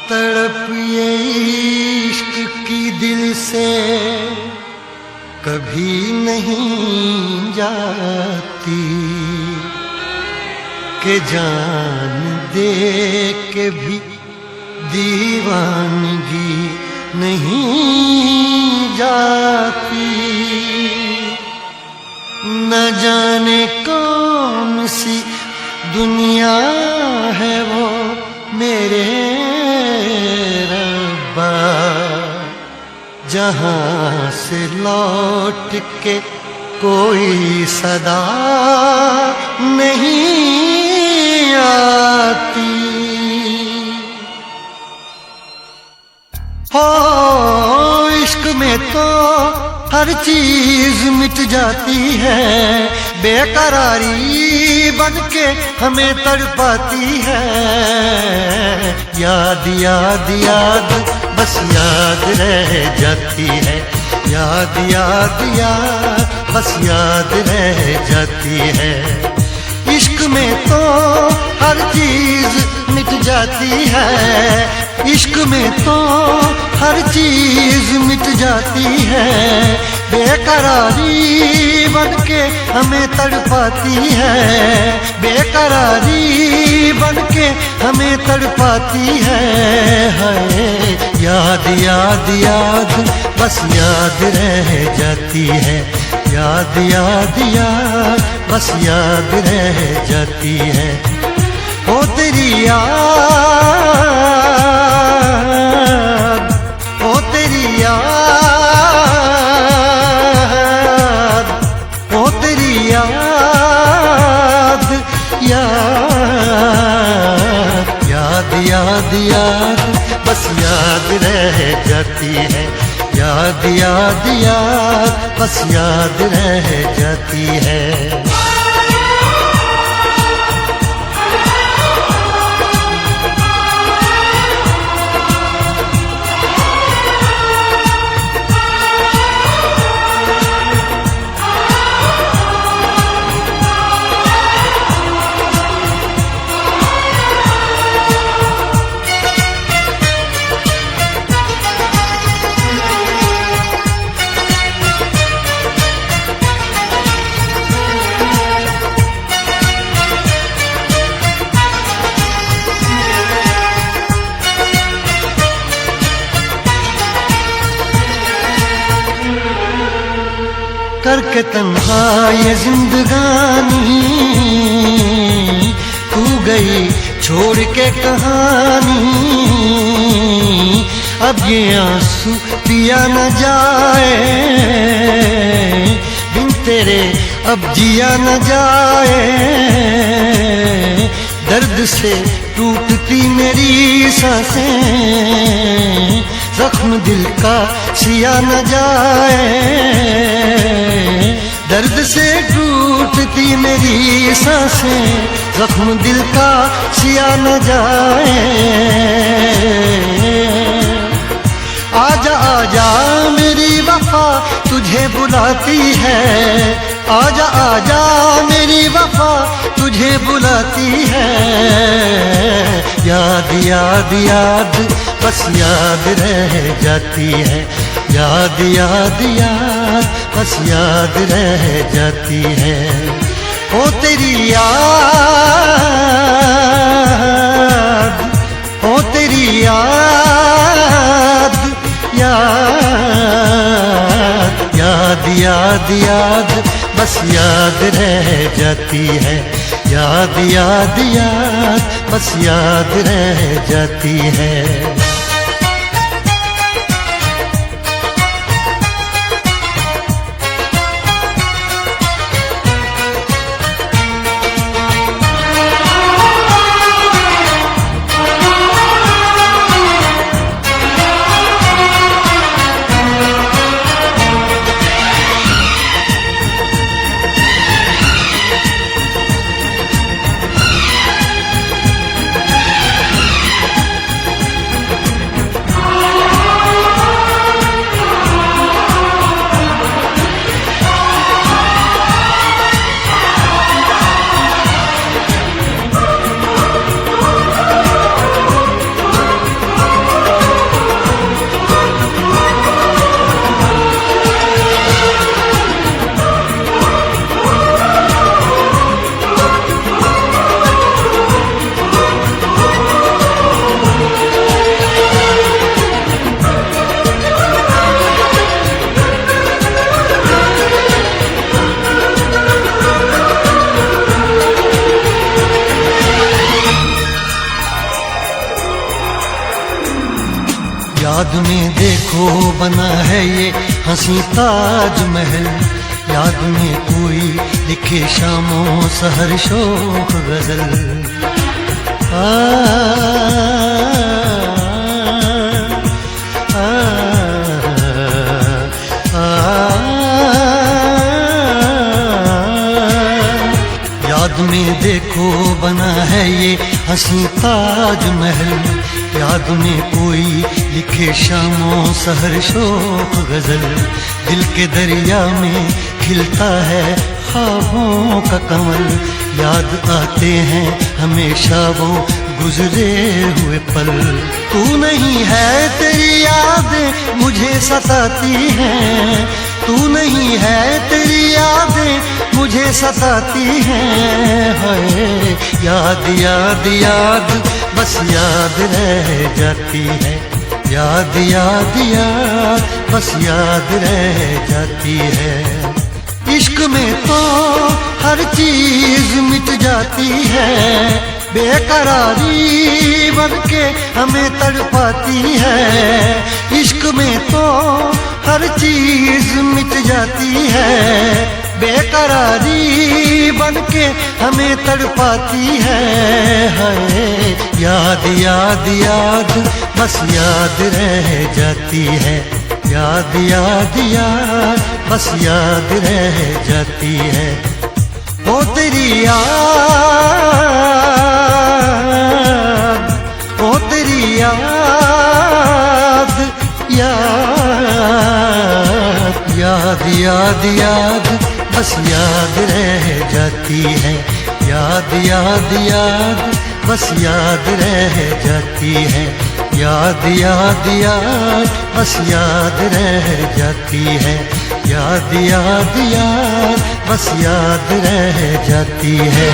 तड़प ये इश्क की दिल से कभी नहीं जाती कि जान दे के भी दीवानगी नहीं जाती। न जाने कौन सी दुनिया है वो मेरे रब्बा, जहां से लौट के कोई सदा नहीं आती। हो इश्क में तो हर चीज मिट जाती है, बेकरारी बनके हमें तड़पाती है। याद याद याद बस याद रह जाती है, याद याद याद बस याद रह जाती है। इश्क में तो हर चीज मिट जाती है, इश्क में तो हर चीज मिट जाती है। बेकरारी बनके हमें तड़पाती है, बेकरारी बनके हमें तड़पाती है। याद याद याद बस याद रह जाती है, याद याद याद बस याद रह जाती है। ओ तेरी याद, ओ तेरी याद, ओ तेरी याद, याद याद याद याद बस याद रह जाती है, याद याद याद बस याद रह जाती है। करके तन्हा ये जिंदगानी तू गई छोड़ के कहानी। अब ये आंसू पिया न जाए, बिन तेरे अब जिया न जाए। दर्द से टूटती मेरी सांसें, जख्म दिल का सिया न जाए। दर्द से टूटती मेरी सांसें, जख्म दिल का सिया न जाए। आजा आजा मेरी वफा तुझे बुलाती है, आजा आजा मेरी वफा तुझे बुलाती है। याद याद याद बस याद रह जाती है, याद याद याद बस याद रह जाती है। ओ तेरी याद, ओ तेरी याद, याद याद याद याद बस याद रह जाती है, याद याद याद बस याद रह जाती है। याद में देखो बना है ये हंसी ताजमहल, याद में कोई लिखे शामों सहर शोक गजल। याद में देखो बना है ये हंसी ताजमहल, याद में कोई लिखे शामों सहर शोक गजल। दिल के दरिया में खिलता है ख्वाबों का कमल, याद आते हैं हमेशा वो गुजरे हुए पल। तू नहीं है तेरी यादें मुझे सताती हैं, तू नहीं है तेरी यादें मुझे सताती हैं। हाय याद याद याद बस याद रह जाती है, याद याद याद बस याद रह जाती है। इश्क में तो हर चीज मिट जाती है, बेकरारी बनके हमें तड़पाती है। इश्क में तो हर चीज मिट जाती है, बेकरारी बनके हमें तड़पाती है। हाय याद याद याद बस याद रह जाती है, याद याद याद बस याद रह जाती है। ओ तेरी याद, ओ तेरी याद, याद याद याद याद बस याद रह जाती है, याद याद याद बस याद रह जाती है। याद याद याद बस याद रह जाती है, याद याद याद बस याद रह जाती है।